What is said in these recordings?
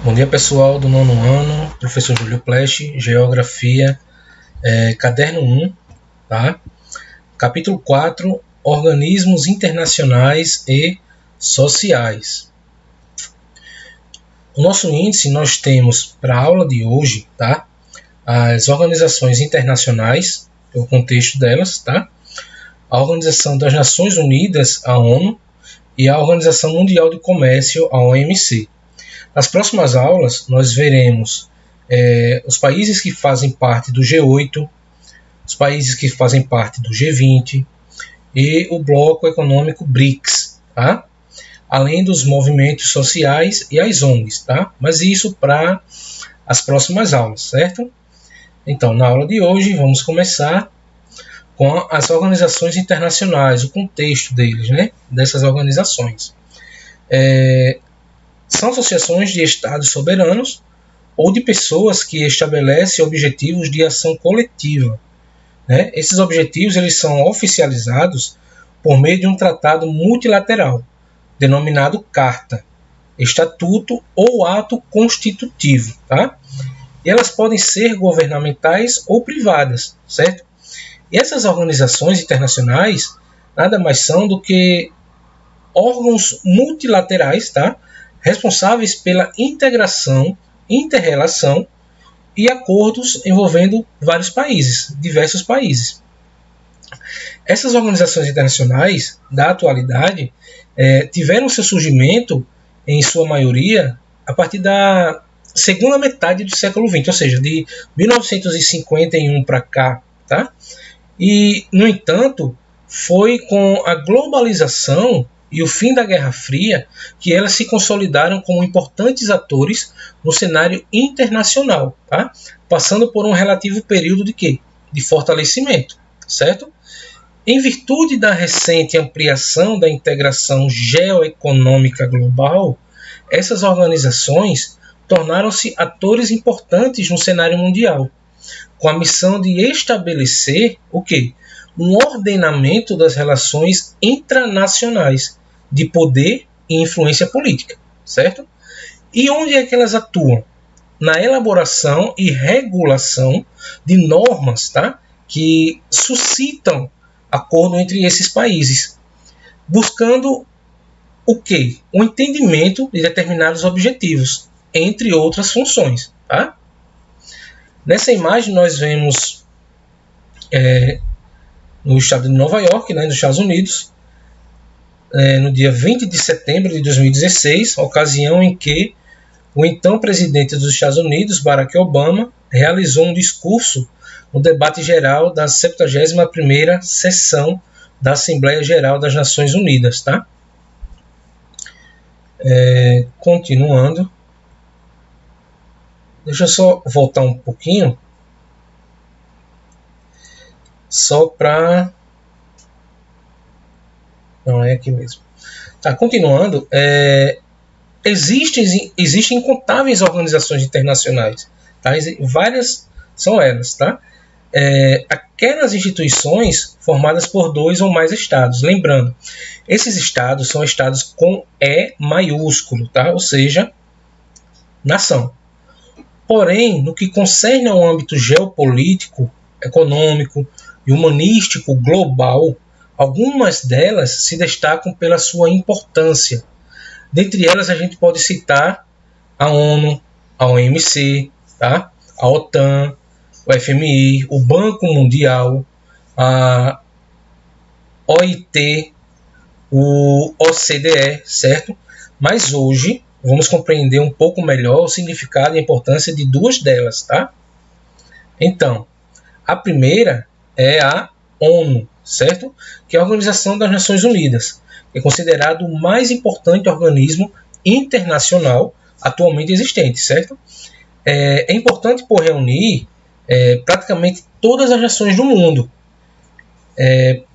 Bom dia, pessoal do nono ano, professor Júlio Pleche, Geografia, caderno 1, tá? Capítulo 4, Organismos Internacionais e Sociais. O nosso índice nós temos para a aula de hoje, tá? As organizações internacionais, o contexto delas, tá? A Organização das Nações Unidas, a ONU, e a Organização Mundial do Comércio, a OMC. Nas próximas aulas, nós veremos os países que fazem parte do G8, os países que fazem parte do G20 e o bloco econômico BRICS, tá? Além dos movimentos sociais e as ONGs, tá? Mas isso para as próximas aulas, certo? Então, na aula de hoje, vamos começar com as organizações internacionais, o contexto deles, né? Dessas organizações. São associações de estados soberanos ou de pessoas que estabelecem objetivos de ação coletiva, né? Esses objetivos eles são oficializados por meio de um tratado multilateral, denominado Carta, Estatuto ou Ato Constitutivo, tá? E elas podem ser governamentais ou privadas, certo? E essas organizações internacionais nada mais são do que órgãos multilaterais, tá? Responsáveis pela integração, interrelação e acordos envolvendo vários países, diversos países. Essas organizações internacionais, da atualidade, tiveram seu surgimento, em sua maioria, a partir da segunda metade do século XX, ou seja, de 1951 para cá, tá? E, no entanto, foi com a globalização e o fim da Guerra Fria que elas se consolidaram como importantes atores no cenário internacional, tá? Passando por um relativo período de quê? De fortalecimento, certo? Em virtude da recente ampliação da integração geoeconômica global, essas organizações tornaram-se atores importantes no cenário mundial, com a missão de estabelecer o quê? Um ordenamento das relações intranacionais de poder e influência política, certo? E onde é que elas atuam? Na elaboração e regulação de normas, tá? Que suscitam acordo entre esses países, buscando o quê? O entendimento de determinados objetivos, entre outras funções, tá? Nessa imagem nós vemos no estado de Nova York, né, nos Estados Unidos, no dia 20 de setembro de 2016, ocasião em que o então presidente dos Estados Unidos, Barack Obama, realizou um discurso no debate geral da 71ª sessão da Assembleia Geral das Nações Unidas, tá? Continuando. Deixa eu só voltar um pouquinho. Só para... Não, é aqui mesmo. Tá, continuando. Existem incontáveis organizações internacionais. Tá? Várias são elas. Tá? Aquelas instituições formadas por 2 ou mais estados. Lembrando, esses estados são estados com E maiúsculo, tá? Ou seja, nação. Porém, no que concerne ao âmbito geopolítico, econômico e humanístico global, algumas delas se destacam pela sua importância. Dentre elas, a gente pode citar a ONU, a OMC, tá? A OTAN, o FMI, o Banco Mundial, a OIT, o OCDE, certo? Mas hoje vamos compreender um pouco melhor o significado e a importância de 2 delas, tá? Então, a primeira é a ONU, certo? Que é a Organização das Nações Unidas, que é considerado o mais importante organismo internacional atualmente existente, certo? É importante por reunir praticamente todas as nações do mundo.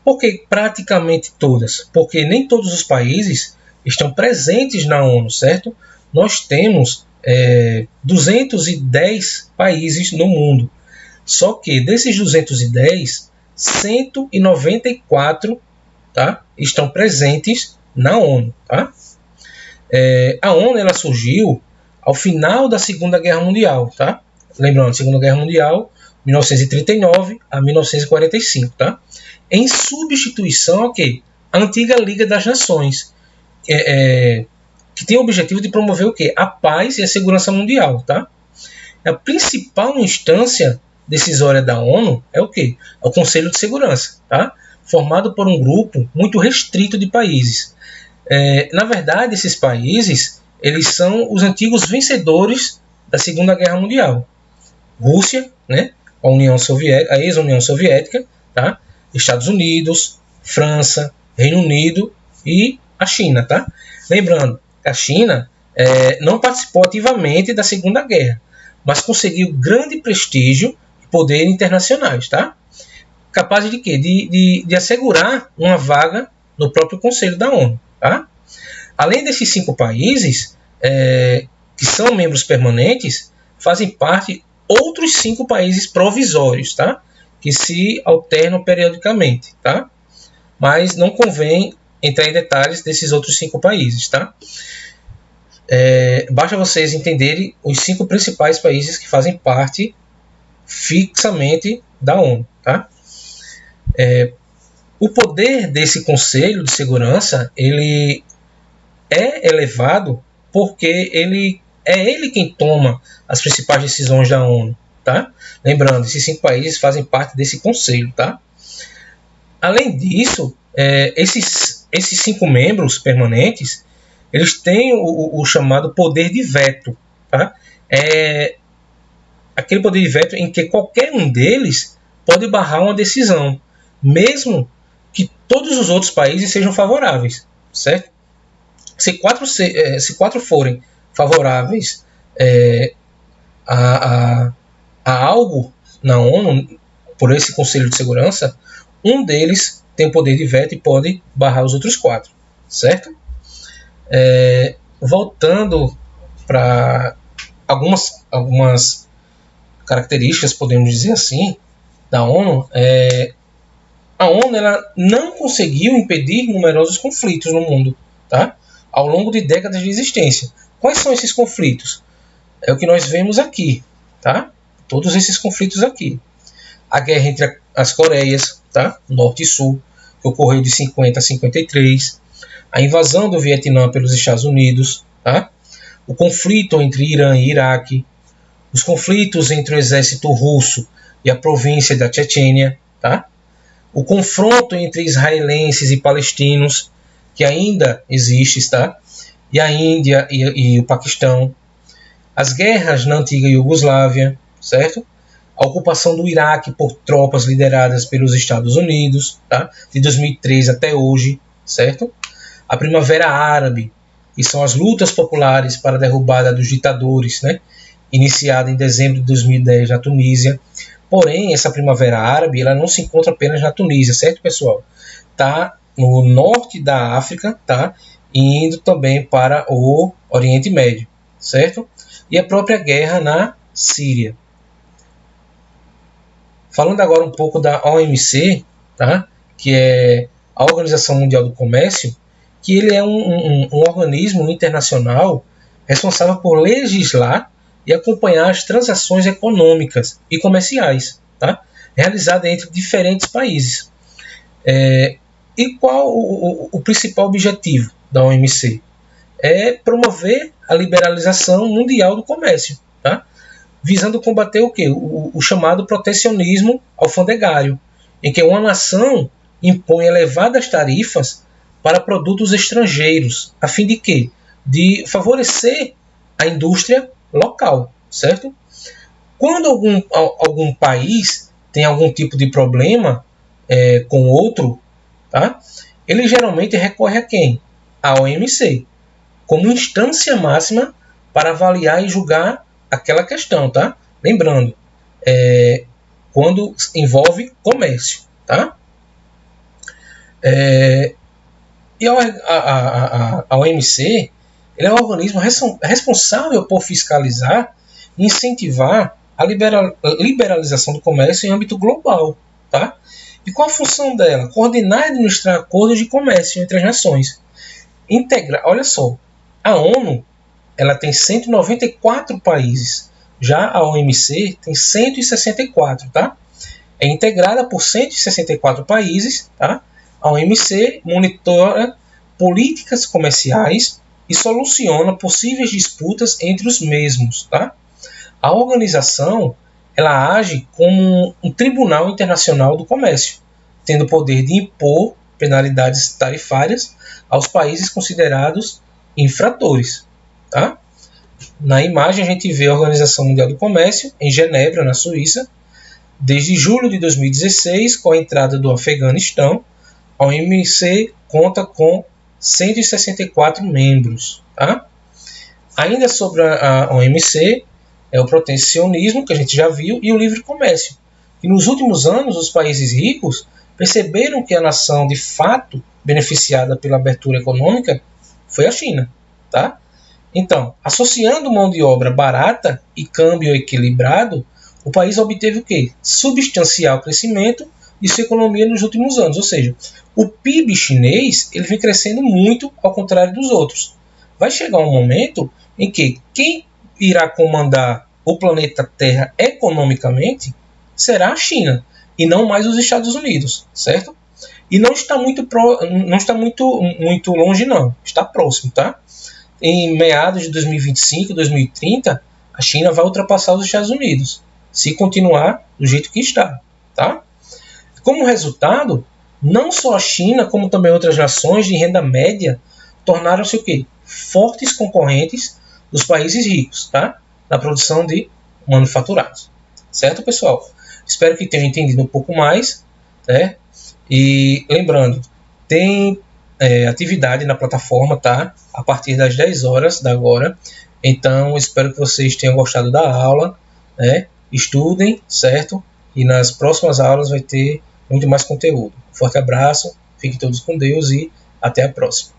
Por que praticamente todas? Porque nem todos os países estão presentes na ONU, certo? Nós temos 210 países no mundo. Só que desses 210, 194, tá, estão presentes na ONU. Tá? A ONU ela surgiu ao final da Segunda Guerra Mundial, tá? Lembrando, Segunda Guerra Mundial, 1939 a 1945, tá? Em substituição a quê? A antiga Liga das Nações, que tem o objetivo de promover o quê? A paz e a segurança mundial, tá? A principal instância decisória da ONU é o quê? É o Conselho de Segurança, tá? Formado por um grupo muito restrito de países. Na verdade, esses países eles são os antigos vencedores da Segunda Guerra Mundial. Rússia, né? A ex-União Soviética, tá? Estados Unidos, França, Reino Unido e a China, tá? Lembrando que a China não participou ativamente da Segunda Guerra, mas conseguiu grande prestígio e poder internacionais, tá? Capazes de quê? De assegurar uma vaga no próprio Conselho da ONU, tá? Além desses 5 países que são membros permanentes, fazem parte outros 5 países provisórios, tá? Que se alternam periodicamente, tá? Mas não convém entrar em detalhes desses outros 5 países, tá? Basta vocês entenderem os 5 principais países que fazem parte fixamente da ONU, tá? O poder desse Conselho de Segurança ele é elevado porque é ele quem toma as principais decisões da ONU, tá? Lembrando, esses 5 países fazem parte desse conselho, tá? Além disso, esses 5 membros permanentes, eles têm o chamado poder de veto, tá? Aquele poder de veto em que qualquer um deles pode barrar uma decisão, mesmo que todos os outros países sejam favoráveis, certo? Se 4 forem favoráveis a algo na ONU, por esse Conselho de Segurança, um deles tem o poder de veto e pode barrar os outros 4, certo? Voltando para algumas características, podemos dizer assim, da ONU, a ONU ela não conseguiu impedir numerosos conflitos no mundo, tá? Ao longo de décadas de existência. Quais são esses conflitos? É o que nós vemos aqui, tá? Todos esses conflitos aqui. A guerra entre as Coreias, tá? Norte e Sul, que ocorreu de 50 a 53. A invasão do Vietnã pelos Estados Unidos, tá? O conflito entre Irã e Iraque. Os conflitos entre o exército russo e a província da Chechênia, tá? O confronto entre israelenses e palestinos, que ainda existe, tá? E a Índia e o Paquistão. As guerras na antiga Iugoslávia, certo? A ocupação do Iraque por tropas lideradas pelos Estados Unidos, tá? De 2003 até hoje, certo? A Primavera Árabe, que são as lutas populares para a derrubada dos ditadores, né? Iniciada em dezembro de 2010 na Tunísia. Porém, essa Primavera Árabe ela não se encontra apenas na Tunísia, certo, pessoal? Tá no norte da África, tá? E indo também para o Oriente Médio, certo? E a própria guerra na Síria. Falando agora um pouco da OMC, tá? Que é a Organização Mundial do Comércio, que ele é um organismo internacional responsável por legislar e acompanhar as transações econômicas e comerciais, tá? Realizadas entre diferentes países. E qual o principal objetivo da OMC? É promover a liberalização mundial do comércio, tá? Visando combater o quê? O chamado protecionismo alfandegário, em que uma nação impõe elevadas tarifas para produtos estrangeiros, a fim de quê? De favorecer a indústria local, certo? Quando algum país tem algum tipo de problema com outro, tá? Ele geralmente recorre a quem? A OMC, como instância máxima para avaliar e julgar aquela questão, tá? Lembrando, quando envolve comércio, tá? E a OMC ele é um organismo responsável por fiscalizar e incentivar a liberalização do comércio em âmbito global, tá? E qual a função dela? Coordenar e administrar acordos de comércio entre as nações. Olha só, a ONU ela tem 194 países. Já a OMC tem 164, tá? É integrada por 164 países, tá? A OMC monitora políticas comerciais e soluciona possíveis disputas entre os mesmos, tá? A organização, ela age como um tribunal internacional do comércio, tendo o poder de impor penalidades tarifárias aos países considerados infratores, tá? Na imagem a gente vê a Organização Mundial do Comércio em Genebra, na Suíça. Desde julho de 2016, com a entrada do Afeganistão, a OMC conta com 164 membros. Tá? Ainda sobre a OMC, é o protecionismo, que a gente já viu, e o livre comércio. E nos últimos anos, os países ricos perceberam que a nação de fato beneficiada pela abertura econômica foi a China. Tá? Então, associando mão de obra barata e câmbio equilibrado, o país obteve o quê? Substancial crescimento de sua economia nos últimos anos. Ou seja, o PIB chinês ele vem crescendo muito ao contrário dos outros. Vai chegar um momento em que quem irá comandar o planeta Terra economicamente será a China e não mais os Estados Unidos, certo? E não está muito longe não, está próximo, tá? Em meados de 2025, 2030, a China vai ultrapassar os Estados Unidos, se continuar do jeito que está, tá? Como resultado, não só a China, como também outras nações de renda média tornaram-se o quê? Fortes concorrentes dos países ricos, tá? Na produção de manufaturados. Certo, pessoal? Espero que tenham entendido um pouco mais, né? E lembrando, tem atividade na plataforma, tá? A partir das 10 horas da agora. Então, espero que vocês tenham gostado da aula, né? Estudem, certo? E nas próximas aulas vai ter muito mais conteúdo. Forte abraço, fiquem todos com Deus e até a próxima.